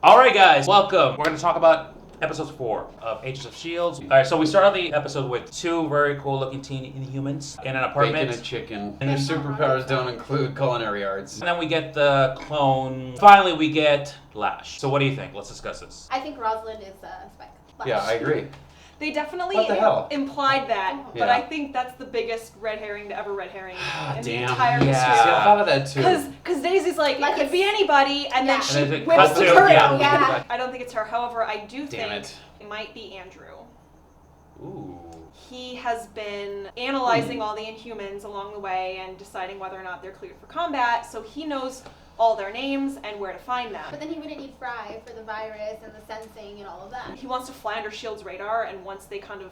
All right, guys, welcome. We're going to talk about episode 4 of Agents of S.H.I.E.L.D. All right, so we start out the episode with two very cool-looking teen Inhumans in an apartment. Bacon and chicken. And their superpowers don't include culinary arts. And then we get the clone. Finally, we get Lash. So what do you think? Let's discuss this. I think Rosalind is Spike. Lash. Yeah, I agree. They definitely What the hell? implied that, but Yeah. I think that's the biggest red herring to ever red herring in the Damn. entire Yeah. history. See, I thought of that too. Because Daisy's like Like it could it's- be anybody, and then Yeah. she And then it whips cuts the to- curtain. yeah. I don't think it's her. However, I do Damn think it. it might be Andrew. Ooh. He has been analyzing all the Inhumans along the way and deciding whether or not they're cleared for combat, so he knows all their names and where to find them. But then he wouldn't need Fry for the virus and the sensing and all of that. He wants to fly under S.H.I.E.L.D.'s radar, and once they kind of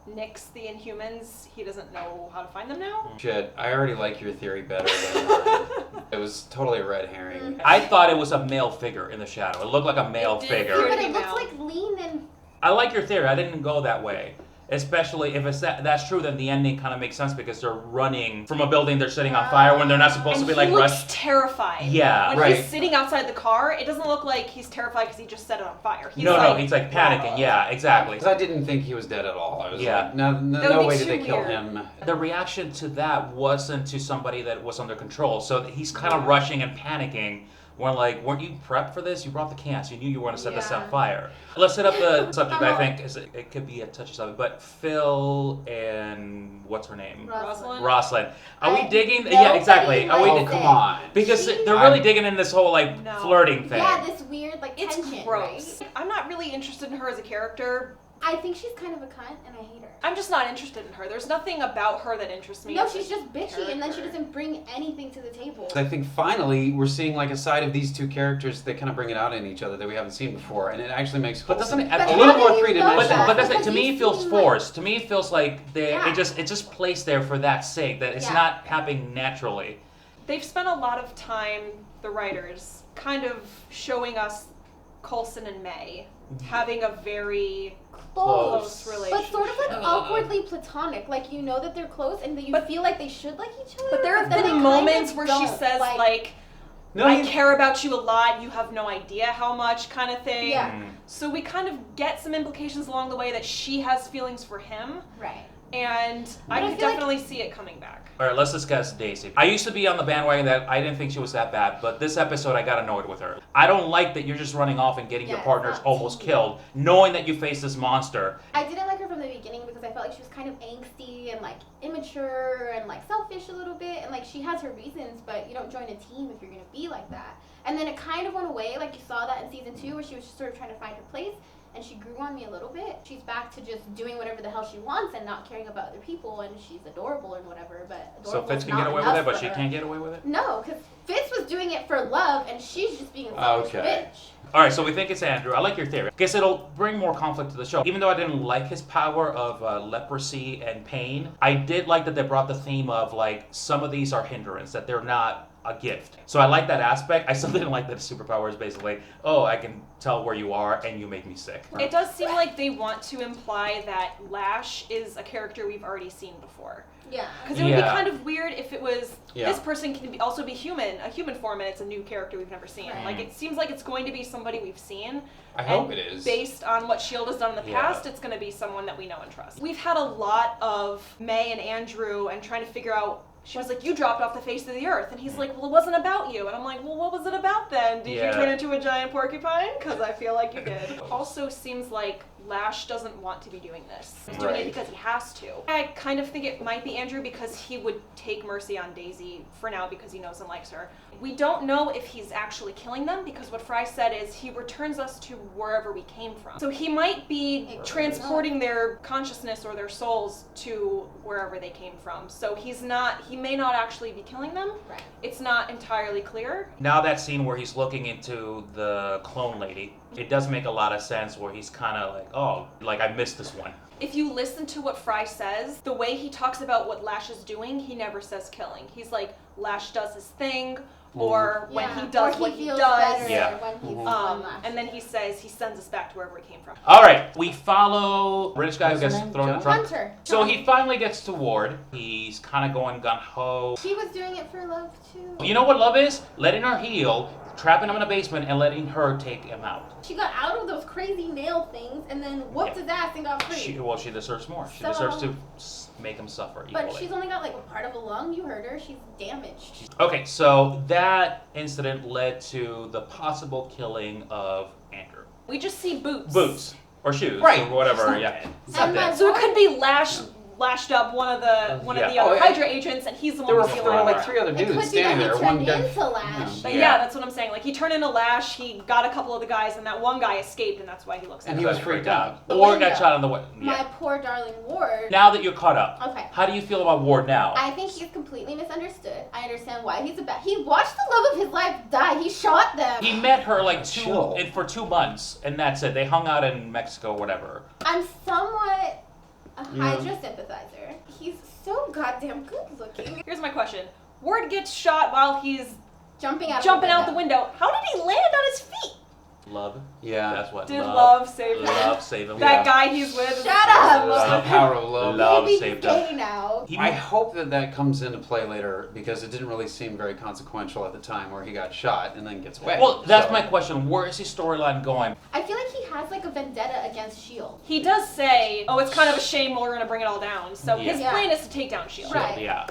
nix the Inhumans, he doesn't know how to find them now. Shit, I already like your theory better than mine. It was totally a red herring. I thought it was a male figure in the shadow. It looked like a male It did. figure. But Pretty it looks now. like lean and I like your theory. I didn't go that way. Especially if it's that's true, then the ending kind of makes sense because they're running from a building they're setting on fire when they're not supposed And to be he like looks rushed. terrified. Yeah. When Right. he's sitting outside the car, it doesn't look like he's terrified because he just set it on fire. He's No, he's like panicking. rattled. Yeah, exactly. Because I didn't think he was dead at all. I was Yeah. like, no That no would be way did too they kill weird. him. The reaction to that wasn't to somebody that was under control. So he's kind of rushing and panicking. When like, weren't you prepped for this? You brought the cans. You knew you were going to set this on Yeah. fire. Let's set up the subject. I think it could be a touchy subject, but Phil and what's her name? Rosalind. Rosalind. Are we I- digging? nobody Yeah, exactly. Are we? Oh, likes come it. on. Because She- they're really digging in this whole like No. flirting thing. Yeah, this weird like It's tension, gross. right? I'm not really interested in her as a character. I think she's kind of a cunt and I hate her. I'm just not interested in her. There's nothing about her that interests me. No, as a she's just bitchy and then she character. doesn't bring anything to the table. I think finally we're seeing like a side of these two characters that kind of bring it out in each other that we haven't seen before, and it actually makes But doesn't it? But a how little do more you know three-dimensional. that? But that's it. Because To me, you've it feels seen, forced. To me, it feels like Yeah. it just placed there for that sake. That it's Yeah. not happening naturally. They've spent a lot of time, the writers, kind of showing us Coulson and May having a very Close. close relationship. But sort of like awkwardly platonic. Like you know that they're close and that you But- feel like they should like each other. But there have then they been kind moments of where she don't. says like No, I you- care about you a lot, you have no idea how much kind of thing. Yeah. So we kind of get some implications along the way that she has feelings for him, Right. and I But I could feel like- definitely see it coming back. All right, let's discuss Daisy. I used to be on the bandwagon that I didn't think she was that bad, but this episode I got annoyed with her. I don't like that you're just running off and getting your Yeah, partners it's not almost team. killed, knowing that you face this monster. I didn't like her from the beginning because I felt like she was kind of angsty and like immature and like selfish a little bit, and like she has her reasons, but you don't join a team if you're gonna be like that. And then it kind of went away, like you saw that in season 2 where she was just sort of trying to find her place, and she grew on me a little bit. She's back to just doing whatever the hell she wants and not caring about other people, and she's adorable and whatever, but So adorable Fitz is can get not away with enough it, but for she her. can't get away with it? No, because Fitz was doing it for love, and she's just being a selfish Okay. bitch. All right, so we think it's Andrew. I like your theory. Guess it'll bring more conflict to the show. Even though I didn't like his power of leprosy and pain, I did like that they brought the theme of like some of these are hindrance, that they're not a gift. So I like that aspect. I still didn't like that his superpower is basically, oh, I can tell where you are and you make me sick. It does seem like they want to imply that Lash is a character we've already seen before. Yeah. Because it would be Yeah. kind of weird if it was Yeah. this person can also be human, a human form, and it's a new character we've never seen. Right. Like it seems like it's going to be somebody we've seen. I and hope it is. Based on what S.H.I.E.L.D. has done in the Yeah. past, it's going to be someone that we know and trust. We've had a lot of May and Andrew and trying to figure out. She was like, you dropped off the face of the earth. And he's like, well, it wasn't about you. And I'm like, well, what was it about then? Did Yeah. you turn into a giant porcupine? Because I feel like you did. Also seems like Lash doesn't want to be doing this. He's doing Right. it because he has to. I kind of think it might be Andrew because he would take mercy on Daisy for now because he knows and likes her. We don't know if he's actually killing them because what Fry said is he returns us to wherever we came from. So he might be transporting their consciousness or their souls to wherever they came from. So he may not actually be killing them. Right. It's not entirely clear. Now that scene where he's looking into the clone lady, it does make a lot of sense where he's kind of like, oh, like I missed this one. If you listen to what Fry says, the way he talks about what Lash is doing, he never says killing. He's like, Lash does his thing, or when Yeah. he does or what he feels does. better Yeah. when he's And then he says he sends us back to wherever we came from. All right, we follow British guy who What's gets her name? thrown in John? front. Hunter. So he finally gets to Ward. He's kind of going gung ho. She was doing it for love too. You know what love is? Letting her heal, trapping him in a basement and letting her take him out. She got out of those crazy nail things and then whooped his ass and got free. She deserves more. She So- deserves to make him suffer equally. But she's only got like a part of a lung. You heard her. She's damaged. Okay, so that incident led to the possible killing of Andrew. We just see boots. Boots. Or shoes. Right. Or whatever, It's not yeah. dead. It's not And my dead. So it could be lashed up one of the Yeah. other Oh, Hydra agents, and he's the There one were who's feeling feeling like 3 other It dudes could be standing that there. he One turned dead. into Lash. But Yeah. yeah, that's what I'm saying. Like, he turned into Lash, he got a couple of the guys, and that one guy escaped, and that's why he looks And like he that. was freaked out. The Or window. got shot in the way. My Yeah. poor darling Ward. Now that you're caught up, Okay. how do you feel about Ward now? I think he's completely misunderstood. I understand why he's a bad. He watched the love of his life die. He shot them. He met her like Chill. for 2 months, and that's it. They hung out in Mexico, whatever. I'm somewhat a Yeah. Hydra sympathizer. He's so goddamn good looking. Here's my question. Ward gets shot while he's Jumping out. jumping of out the window. How did he land on his feet? Love. Yeah. That's what. Did love save him? Love save him. That guy he's with. is Shut up! so It's the love. power of love. Love Maybe saved he's him. gay now. He- I hope that comes into play later because it didn't really seem very consequential at the time where he got shot and then gets away. Well, that's So- my question. Where is his storyline going? I feel like he has like a vendetta against Shield. He does say, oh, it's kind of a shame we're going to bring it all down. So his Yeah. plan is to take down S.H.I.E.L.D. Right. Yeah.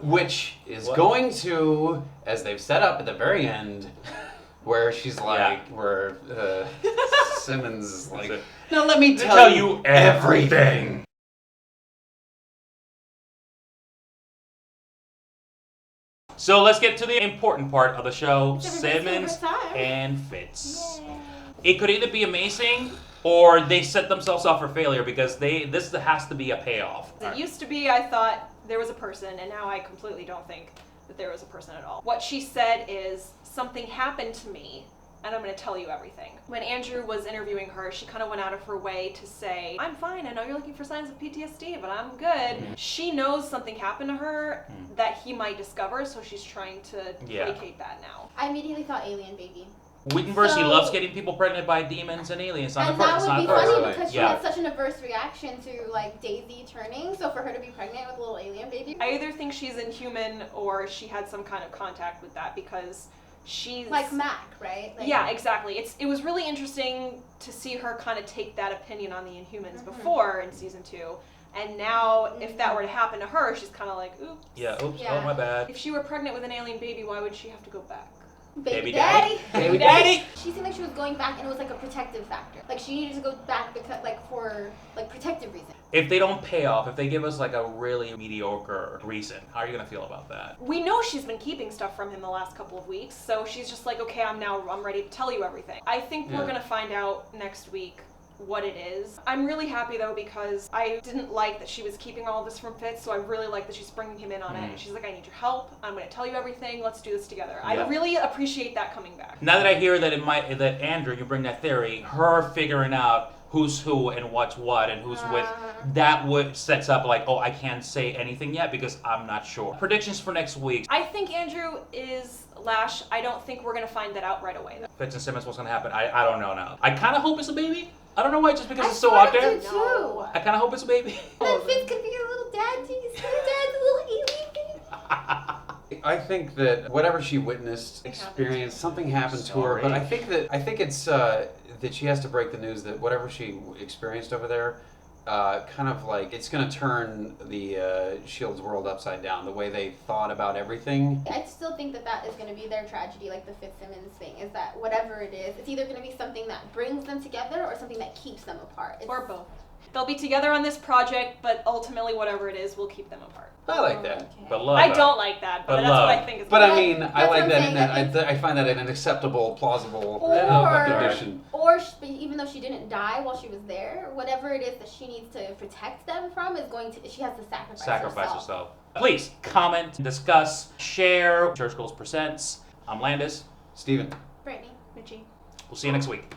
Which is What? going to, as they've set up at the very end, where she's like, where Simmons is like, That's it. now let me Tell you everything. So let's get to the important part of the show, It's everybody's Simmons favorite time. and Fitz. It could either be amazing or they set themselves up for failure because this has to be a payoff. It used to be, I thought there was a person, and now I completely don't think that there was a person at all. What she said is, something happened to me, and I'm going to tell you everything. When Andrew was interviewing her, she kind of went out of her way to say, I'm fine, I know you're looking for signs of PTSD, but I'm good. She knows something happened to her that he might discover, so she's trying to placate that now. I immediately thought alien baby. Wittenverse, he So- loves getting people pregnant by demons and aliens. Not And the that first. would Not be the first. funny Right. because she Yeah. had such an adverse reaction to like Daisy turning. So for her to be pregnant with a little alien baby, I either think she's inhuman or she had some kind of contact with that because she's... like Mac, right? Like, Yeah, exactly. It was really interesting to see her kind of take that opinion on the Inhumans before in season 2. And now, if that were to happen to her, she's kind of like, oops. Yeah, oops, Yeah. oh my bad. If she were pregnant with an alien baby, why would she have to go back? Baby Baby daddy. daddy. Baby daddy! She seemed like she was going back, and it was like a protective factor. Like she needed to go back because, like, for like protective reasons. If they don't pay off, if they give us like a really mediocre reason, how are you gonna feel about that? We know she's been keeping stuff from him the last couple of weeks, so she's just like, okay, I'm ready to tell you everything. I think we're Yeah. gonna find out next week what it is. I'm really happy though because I didn't like that she was keeping all of this from Fitz, so I really like that she's bringing him in on it. And she's like, I need your help. I'm going to tell you everything. Let's do this together. Yeah. I really appreciate that coming back. Now that I hear that that Andrew, you bring that theory, her figuring out who's who and what's what and who's with, that would sets up like, oh, I can't say anything yet because I'm not sure. Predictions for next week. I think Andrew is Lash. I don't think we're going to find that out right away though. Fitz and Simmons, what's gonna happen? I don't know now. I kind of hope it's a baby. I don't know why, just because I it's so sort out of there. do too. I kind of hope it's a baby. And then Fitz could be a little daddy. His dad's a little alien baby. I think that whatever she witnessed, experienced, something happened to her. But I think it's that she has to break the news that whatever she experienced over there, kind of like it's going to turn the Shield's world upside down. The way they thought about everything. I still think that is going to be their tragedy, like the Fitzsimmons thing, is that whatever it is, it's either going to be something that brings them together or something that keeps them apart. It's, Or both. They'll be together on this project, but ultimately whatever it is will keep them apart. I like that. Okay. But love. I though. don't like that, but But that's what I love. think is But better. I mean, That's I what like I'm that saying, in that. I think- I find that an acceptable, plausible Or- condition. Or even though she didn't die while she was there, whatever it is that she needs to protect them from is going to. She has to Sacrifice yourself. Please comment, discuss, share. Church Goals Presents. I'm Landis. Steven. Brittany. Mitchie. We'll see you next week.